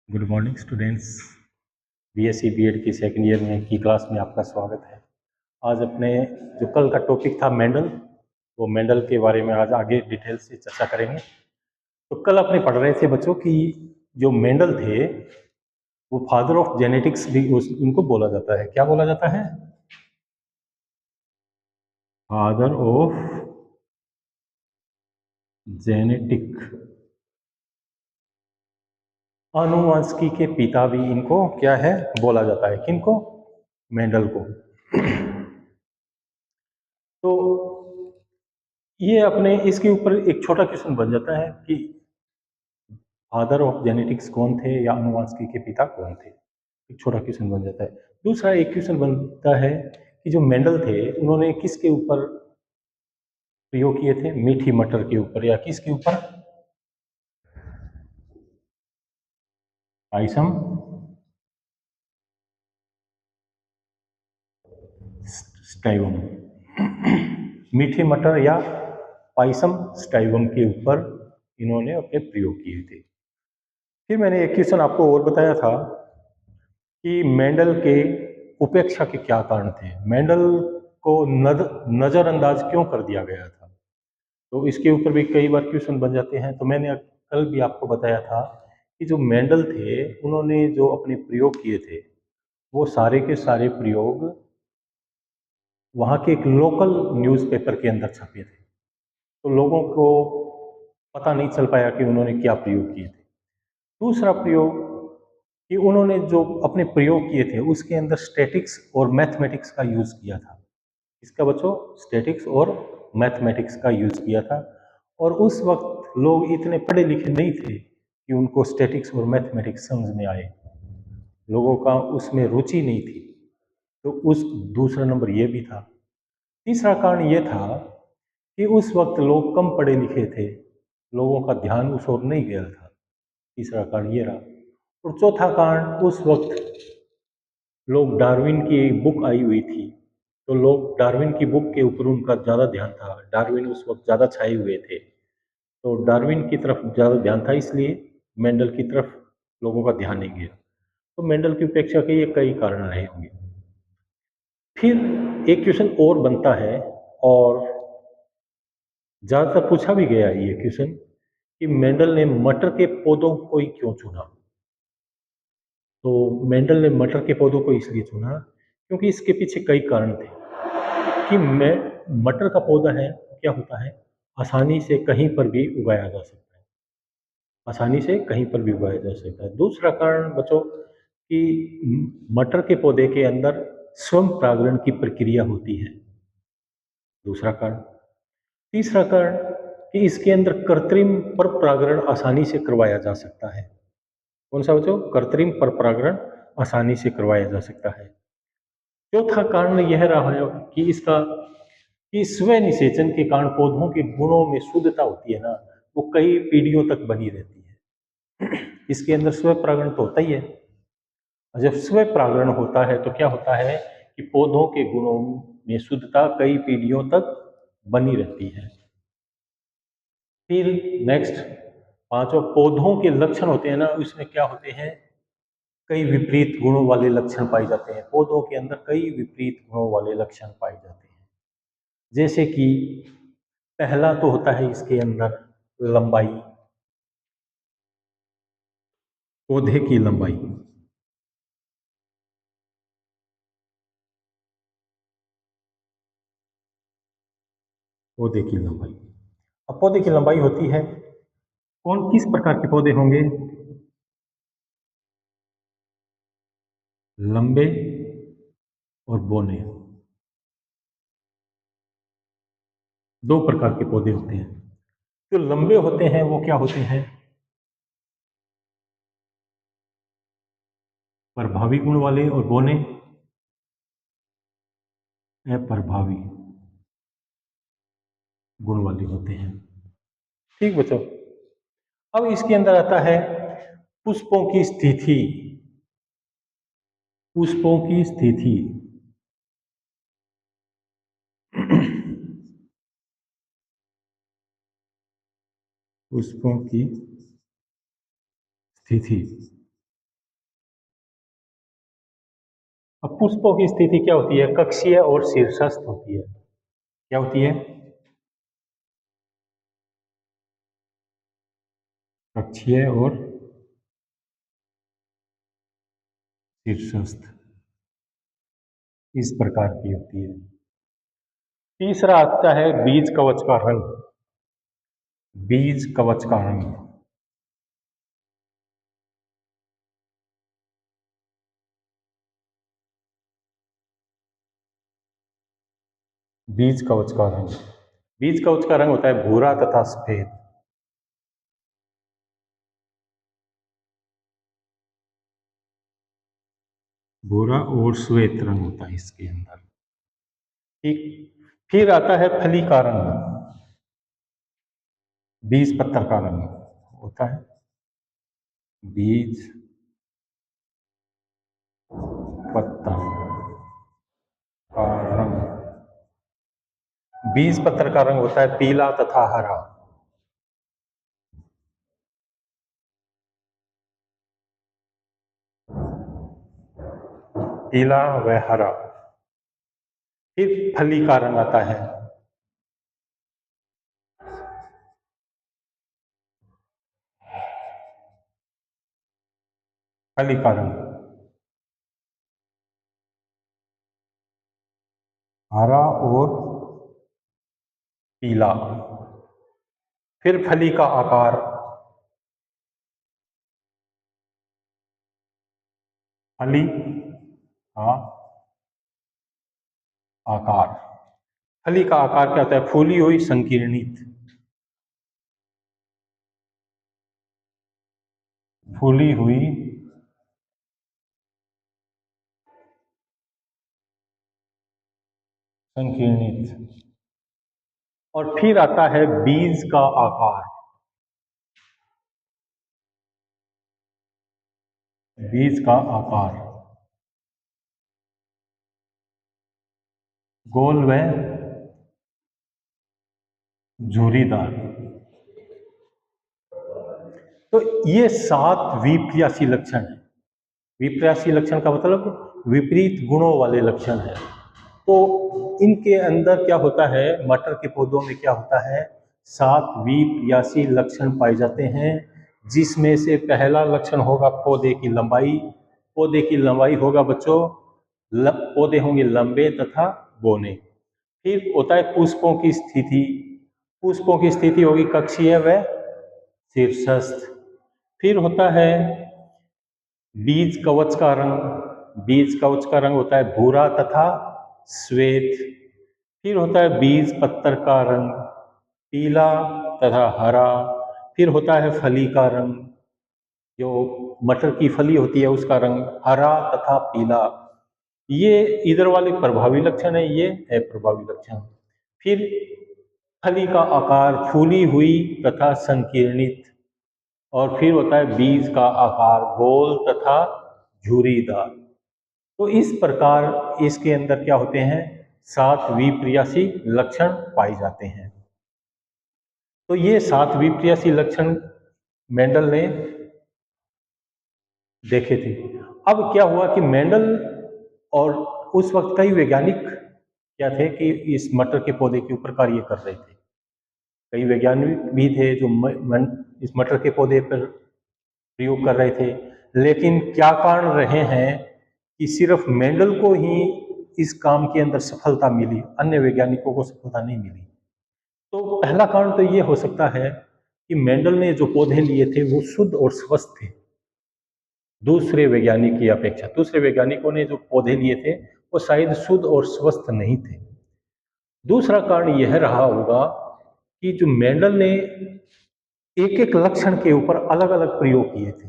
Good morning students. BSc BEd की second year में की क्लास में आपका स्वागत है। आज अपने जो कल का टॉपिक था मेंडल, वो मेंडल के बारे में आज आगे डिटेल से चर्चा करेंगे। तो कल अपने पढ़ रहे थे बच्चों कि जो मेंडल थे वो फादर ऑफ जेनेटिक्स भी उनको बोला जाता है। क्या बोला जाता है? फादर ऑफ जेनेटिक, आनुवंशिकी के पिता भी इनको क्या है बोला जाता है। किनको? मेंडल को। तो ये अपने इसके ऊपर एक छोटा क्वेश्चन बन जाता है कि फादर ऑफ जेनेटिक्स कौन थे या आनुवंशिकी के पिता कौन थे। एक छोटा क्वेश्चन बन जाता है। दूसरा एक क्वेश्चन बनता है कि जो मेंडल थे उन्होंने किसके ऊपर प्रयोग किए थे? मीठी मटर के ऊपर या किसके ऊपर? पाइसम स्टाइवम। मीठी मटर या पाइसम स्टाइवम के ऊपर इन्होंने अपने प्रयोग किए थे। फिर मैंने एक क्वेश्चन आपको और बताया था कि मेंडल के उपेक्षा के क्या कारण थे। मेंडल को नजरअंदाज क्यों कर दिया गया था? तो इसके ऊपर भी कई बार क्वेश्चन बन जाते हैं। तो मैंने कल भी आपको बताया था कि जो मेंडल थे उन्होंने जो अपने प्रयोग किए थे वो सारे के सारे प्रयोग वहाँ के एक लोकल न्यूज़पेपर के अंदर छपे थे। तो लोगों को पता नहीं चल पाया कि उन्होंने क्या प्रयोग किए थे। दूसरा प्रयोग कि उन्होंने जो अपने प्रयोग किए थे उसके अंदर स्टैटिक्स और मैथमेटिक्स का यूज़ किया था। इसका बच्चों स्टैटिक्स और मैथमेटिक्स का यूज़ किया था। और उस वक्त लोग इतने पढ़े लिखे नहीं थे कि उनको स्टैटिक्स और मैथमेटिक्स समझ में आए। लोगों का उसमें रुचि नहीं थी। तो उस दूसरा नंबर ये भी था। तीसरा कारण ये था कि उस वक्त लोग कम पढ़े लिखे थे, लोगों का ध्यान उस ओर नहीं गया था। तीसरा कारण ये रहा। और चौथा कारण उस वक्त लोग डार्विन की एक बुक आई हुई थी, तो लोग डार्विन की बुक के ऊपर उनका ज़्यादा ध्यान था। डार्विन उस वक्त ज़्यादा छाए हुए थे, तो डार्विन की तरफ ज़्यादा ध्यान था, इसलिए मेंडल की तरफ लोगों का ध्यान नहीं गया। तो मेंडल की उपेक्षा के ये कई कारण रहे होंगे। फिर एक क्वेश्चन और बनता है और ज़्यादातर पूछा भी गया है ये क्वेश्चन कि मेंडल ने मटर के पौधों को ही क्यों चुना। तो मेंडल ने मटर के पौधों को इसलिए चुना क्योंकि इसके पीछे कई कारण थे कि मटर का पौधा है, क्या होता है, आसानी से कहीं पर भी उगाया जा सकता है। आसानी से कहीं पर भी उगाया जा सकता है। दूसरा कारण बच्चों कि मटर के पौधे के अंदर स्वयं परागण की प्रक्रिया होती है। दूसरा कारण। तीसरा कारण कि इसके अंदर कृत्रिम पर परागण आसानी से करवाया जा सकता है। कौन सा बच्चों? कृत्रिम पर परागण आसानी से करवाया जा सकता है। चौथा कारण यह रहा है कि इसका कि स्व निषेचन के कारण पौधों के गुणों में शुद्धता होती है ना, वो कई पीढ़ियों तक बनी रहती है। इसके अंदर स्व परागण तो होता ही है। और जब स्व परागण होता है तो क्या होता है कि पौधों के गुणों में शुद्धता कई पीढ़ियों तक बनी रहती है। फिर नेक्स्ट पांचवा, पौधों के लक्षण होते हैं ना, उसमें क्या होते हैं, कई विपरीत गुणों वाले लक्षण पाए जाते हैं। पौधों के अंदर कई विपरीत गुणों वाले लक्षण पाए जाते हैं। जैसे कि पहला तो होता है इसके अंदर लंबाई, पौधे की लंबाई। पौधे की लंबाई। अब पौधे की लंबाई होती है, कौन किस प्रकार के पौधे होंगे? लंबे और बौने, दो प्रकार के पौधे होते हैं। जो लंबे होते हैं वो क्या होते हैं? प्रभावी गुण वाले, और बौने अप्रभावी गुण वाले होते हैं। ठीक बच्चों। अब इसके अंदर आता है पुष्पों की स्थिति। पुष्पों की स्थिति। पुष्पों की स्थिति। अब पुष्पों की स्थिति क्या होती है? कक्षीय और शीर्षस्थ होती है। क्या होती है? कक्षीय और शीर्षस्थ इस प्रकार की होती है। तीसरा आता है बीज कवच का रंग। बीज कवच का रंग, बीज कवच का रंग, बीज कवच का रंग होता है भूरा तथा सफेद। भूरा और श्वेत रंग होता है इसके अंदर। ठीक। फिर आता है फली का रंग। बीज पत्तर का रंग होता है बीज पत्तर का रंग। बीज पत्तर का रंग होता है पीला तथा हरा। पीला व हरा। फिर फली का रंग आता है फली का रंग हरा और पीला। फिर फली का आकार फली का आकार। फली का आकार क्या होता है? फूली हुई संकीर्णित। फूली हुई संकीर्णित। और फिर आता है बीज का आकार। बीज का आकार गोल व झुर्रीदार। तो ये 7 विप्रियासी लक्षण है। विप्रियासी लक्षण का मतलब विपरीत गुणों वाले लक्षण है। तो इनके अंदर क्या होता है? मटर के पौधों में क्या होता है? 7 विप्रियासी लक्षण पाए जाते हैं, जिसमें से पहला लक्षण होगा पौधे की लंबाई। पौधे की लंबाई होगा बच्चों, पौधे होंगे लंबे तथा बौने। फिर होता है पुष्पों की स्थिति। पुष्पों की स्थिति होगी कक्षीय व शीर्षस्थ। फिर होता है बीज कवच का रंग। बीज कवच का रंग होता है भूरा तथा श्वेत। फिर होता है बीज पत्तर का रंग पीला तथा हरा। फिर होता है फली का रंग, जो मटर की फली होती है उसका रंग हरा तथा पीला। ये इधर वाले प्रभावी लक्षण है, ये है प्रभावी लक्षण। फिर फली का आकार फूली हुई तथा संकीर्णित। और फिर होता है बीज का आकार गोल तथा झुर्रीदार। तो इस प्रकार इसके अंदर क्या होते हैं? 7 विप्रियासी लक्षण पाए जाते हैं। तो ये 7 विप्रियासी लक्षण मेंडल ने देखे थे। अब क्या हुआ कि मेंडल और उस वक्त कई वैज्ञानिक क्या थे कि इस मटर के पौधे के ऊपर कार्य कर रहे थे। कई वैज्ञानिक भी थे जो इस मटर के पौधे पर प्रयोग कर रहे थे। लेकिन क्या कारण रहे हैं कि सिर्फ मेंडल को ही इस काम के अंदर सफलता मिली, अन्य वैज्ञानिकों को सफलता नहीं मिली? तो पहला कारण तो ये हो सकता है कि मेंडल ने जो पौधे लिए थे वो शुद्ध और स्वस्थ थे दूसरे वैज्ञानिक की अपेक्षा। दूसरे वैज्ञानिकों ने जो पौधे लिए थे वो शायद शुद्ध और स्वस्थ नहीं थे। दूसरा कारण यह रहा होगा कि जो मेंडल ने एक एक लक्षण के ऊपर अलग अलग प्रयोग किए थे।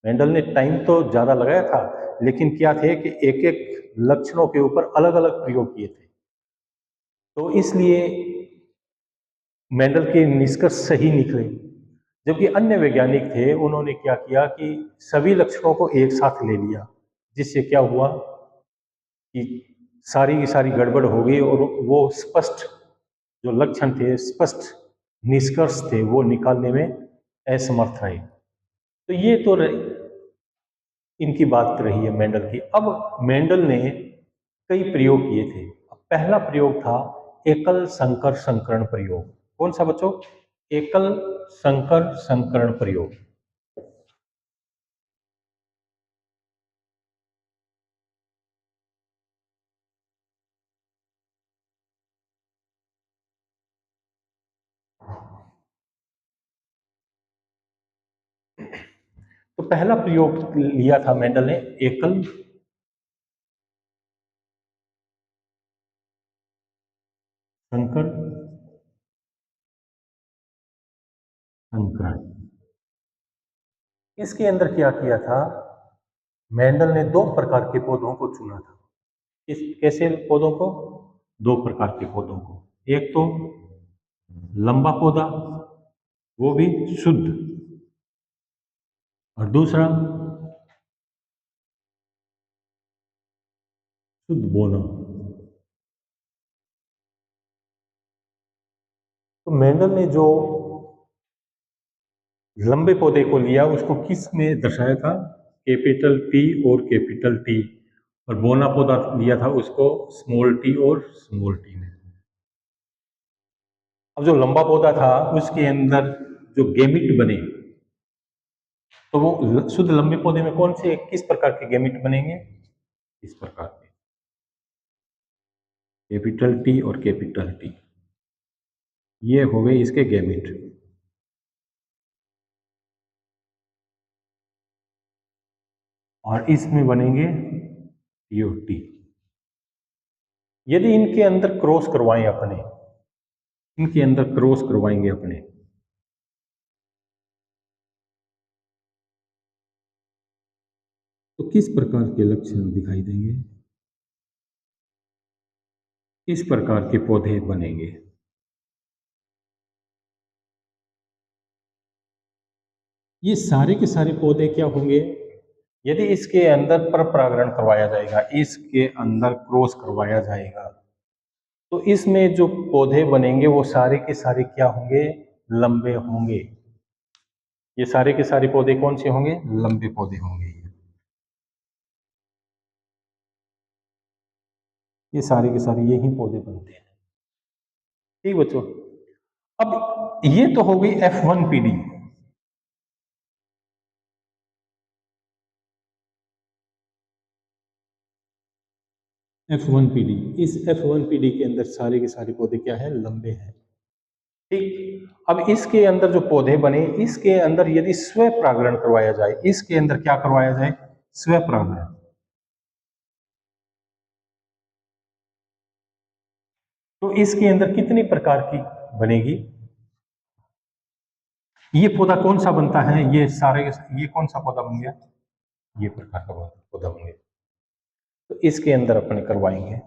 मेंडल ने टाइम तो ज़्यादा लगाया था, लेकिन क्या थे कि एक एक लक्षणों के ऊपर अलग अलग प्रयोग किए थे। तो इसलिए मेंडल के निष्कर्ष सही निकले। जबकि अन्य वैज्ञानिक थे, उन्होंने क्या किया कि सभी लक्षणों को एक साथ ले लिया, जिससे क्या हुआ कि सारी की सारी गड़बड़ हो गई और वो स्पष्ट जो लक्षण थे, स्पष्ट निष्कर्ष थे, वो निकालने में असमर्थ रहे। तो ये तो इनकी बात रही है मेंडल की। अब मेंडल ने कई प्रयोग किए थे। पहला प्रयोग था एकल संकर संकरण प्रयोग। कौन सा बच्चों? एकल संकर संकरण प्रयोग। तो पहला प्रयोग लिया था मेंडल ने एकल संकर संकरण। इसके अंदर क्या किया था? मेंडल ने दो प्रकार के पौधों को चुना था। इस कैसे पौधों को? दो प्रकार के पौधों को। एक तो लंबा पौधा, वो भी शुद्ध, और दूसरा शुद्ध बोना। तो मेंडल ने जो लंबे पौधे को लिया उसको किस में दर्शाया था? कैपिटल पी और कैपिटल टी। और बोना पौधा लिया था उसको स्मॉल टी और स्मॉल टी में। अब जो लंबा पौधा था उसके अंदर जो गेमिट बने, तो वो शुद्ध लंबे पौधे में कौन से किस प्रकार के गेमिट बनेंगे? इस प्रकार के, कैपिटल टी और कैपिटल टी, ये हो गए इसके गेमिट। और इसमें बनेंगे टी। यदि इनके अंदर क्रॉस करवाएं अपने, इनके अंदर क्रॉस करवाएंगे अपने, तो किस प्रकार के लक्षण दिखाई देंगे? इस प्रकार के पौधे बनेंगे। ये सारे के सारे पौधे क्या होंगे? यदि इसके अंदर पर परागण करवाया जाएगा, इसके अंदर क्रॉस करवाया जाएगा, तो इसमें जो पौधे बनेंगे वो सारे के सारे क्या होंगे? लंबे होंगे। ये सारे के सारे पौधे कौन से होंगे? लंबे पौधे होंगे। ये सारे के सारे यही पौधे बनते हैं। ठीक बच्चों, अब ये तो हो गई F1PD। F1PD, इस F1PD के अंदर सारे के सारे पौधे क्या है? लंबे हैं। ठीक, अब इसके अंदर जो पौधे बने, इसके अंदर यदि स्व परागण करवाया जाए, इसके अंदर क्या करवाया जाए? स्व परागण। तो इसके अंदर कितनी प्रकार की बनेगी? ये पौधा कौन सा बनता है? ये सारे, ये कौन सा पौधा बन गया? ये प्रकार का पौधा बन गया। तो इसके अंदर अपने करवाएंगे।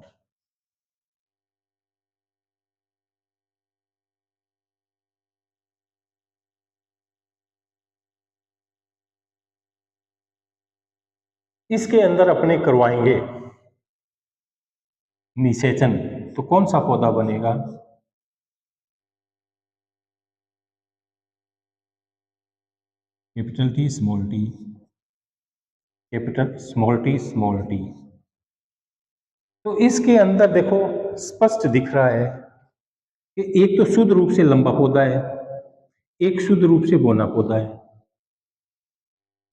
इसके अंदर अपने करवाएंगे निषेचन। तो कौन सा पौधा बनेगा? Capital T small T, capital small T small T. तो इसके अंदर देखो स्पष्ट दिख रहा है कि एक तो शुद्ध रूप से लंबा पौधा है, एक शुद्ध रूप से बौना पौधा है,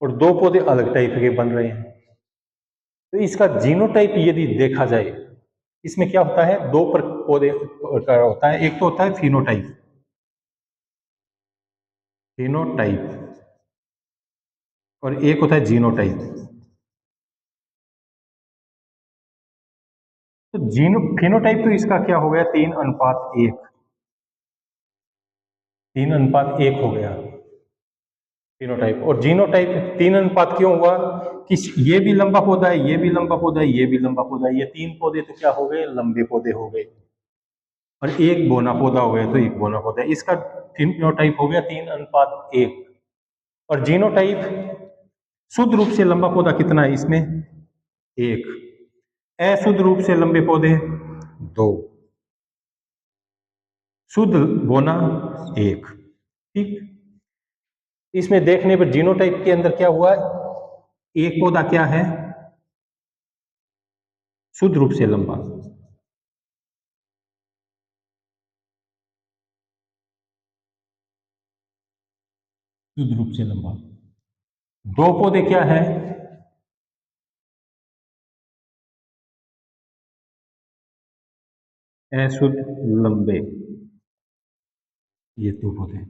और दो पौधे अलग टाइप के बन रहे हैं। तो इसका जीनोटाइप यदि देखा जाए, इसमें क्या होता है? दो पौधे का होता है। एक तो होता है फिनोटाइप, फिनोटाइप, और एक होता है जीनोटाइप। तो जीनो फिनोटाइप तो इसका क्या हो गया? 3:1। 3:1 हो गया फिनोटाइप। और जीनोटाइप 3 अनुपात क्यों हुआ? कि ये भी लंबा पौधा है, ये भी लंबा पौधा है, ये भी लंबा पौधा है, ये तीन पौधे तो क्या हो गए? लंबे पौधे हो गए। और एक बोना पौधा हो गया, तो एक बोना पौधा है। इसका फिनोटाइप हो गया 3:1। और जीनोटाइप शुद्ध रूप से लंबा पौधा कितना है इसमें? एक। अशुद्ध रूप से लंबे पौधे दो, शुद्ध बोना एक। ठीक, इसमें देखने पर जीनोटाइप के अंदर क्या हुआ है? एक पौधा क्या है? शुद्ध रूप से लंबा। शुद्ध रूप से लंबा। दो पौधे क्या है? अशुद्ध लंबे। ये दो पौधे।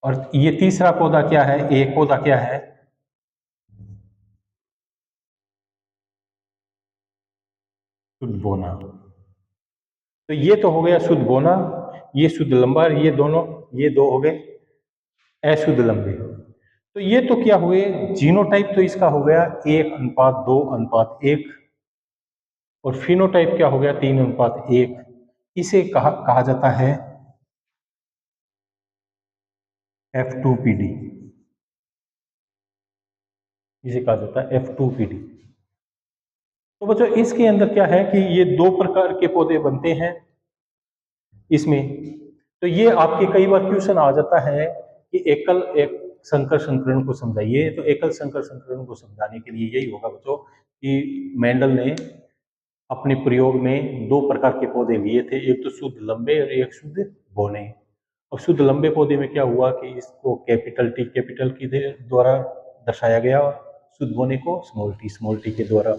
और ये तीसरा पौधा क्या है? एक पौधा क्या है? शुद्ध बोना। तो ये तो हो गया शुद्ध बोना, ये शुद्ध लंबा, ये दोनों, ये दो हो गए अशुद्ध लंबे। तो ये तो क्या हुए, जीनोटाइप तो इसका हो गया 1:2:1। और फिनोटाइप क्या हो गया 3:1। इसे कहा जाता है F2PD। इसे कहा जाता है F2PD। तो बच्चों इसके अंदर क्या है कि ये दो प्रकार के पौधे बनते हैं इसमें। तो ये आपके कई बार क्वेश्चन आ जाता है कि एकल एक संकर संकरण को समझाइए। तो एकल संकर संकरण को समझाने के लिए यही होगा बच्चों कि मेंडल ने अपने प्रयोग में दो प्रकार के पौधे लिए थे, एक तो शुद्ध लंबे और एक शुद्ध बौने। और शुद्ध लंबे पौधे में क्या हुआ कि इसको कैपिटल टी के द्वारा दर्शाया गया और शुद्ध बौने को स्मॉल टी के द्वारा।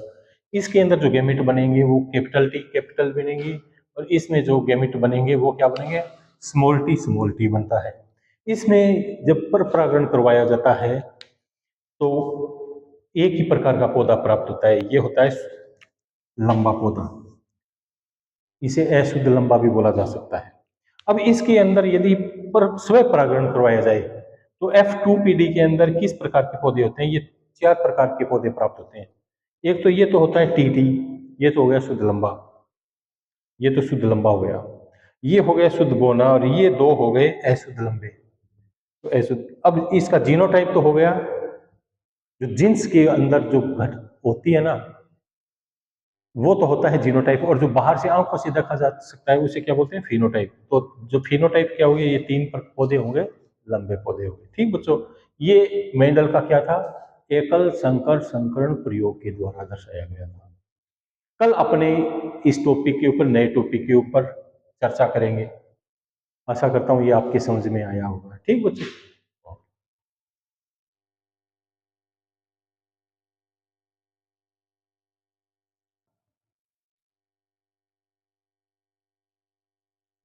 इसके अंदर जो गैमेट बनेंगे वो कैपिटल टी कैपिटल बनेंगे, और इसमें जो गैमेट बनेंगे वो क्या बनेंगे? स्मॉल टी बनता है। इसमें जब पर परागण करवाया जाता है तो एक ही प्रकार का पौधा प्राप्त होता है, ये होता है लंबा पौधा। इसे अशुद्ध लंबा भी बोला जा सकता है। अब इसके अंदर यदि पर स्व परागण करवाया जाए तो F2PD के अंदर किस प्रकार के पौधे होते हैं? ये चार प्रकार के पौधे प्राप्त होते हैं। एक तो ये तो होता है TT, ये तो हो गया शुद्ध लंबा, ये तो शुद्ध लंबा हो गया। ये हो गया शुद्ध बोना, और ये दो हो गए अशुद्ध लंबे। तो अशुद्ध, अब इसका जीनोटाइप तो हो गया, जो जीन्स के अंदर जो घट होती है ना, वो तो होता है जीनोटाइप, और जो बाहर से आंखों से देखा जा सकता है उसे क्या बोलते हैं? फिनोटाइप। तो जो फिनोटाइप क्या हो गया, ये तीन पौधे होंगे, लंबे पौधे होंगे। ठीक बच्चों, ये मेंडल का क्या था? एकल संकर संकरण प्रयोग के द्वारा दर्शाया गया था। कल अपने इस टॉपिक के ऊपर, नए टॉपिक के ऊपर चर्चा करेंगे। आशा करता हूँ ये आपके समझ में आया होगा। ठीक बच्चों।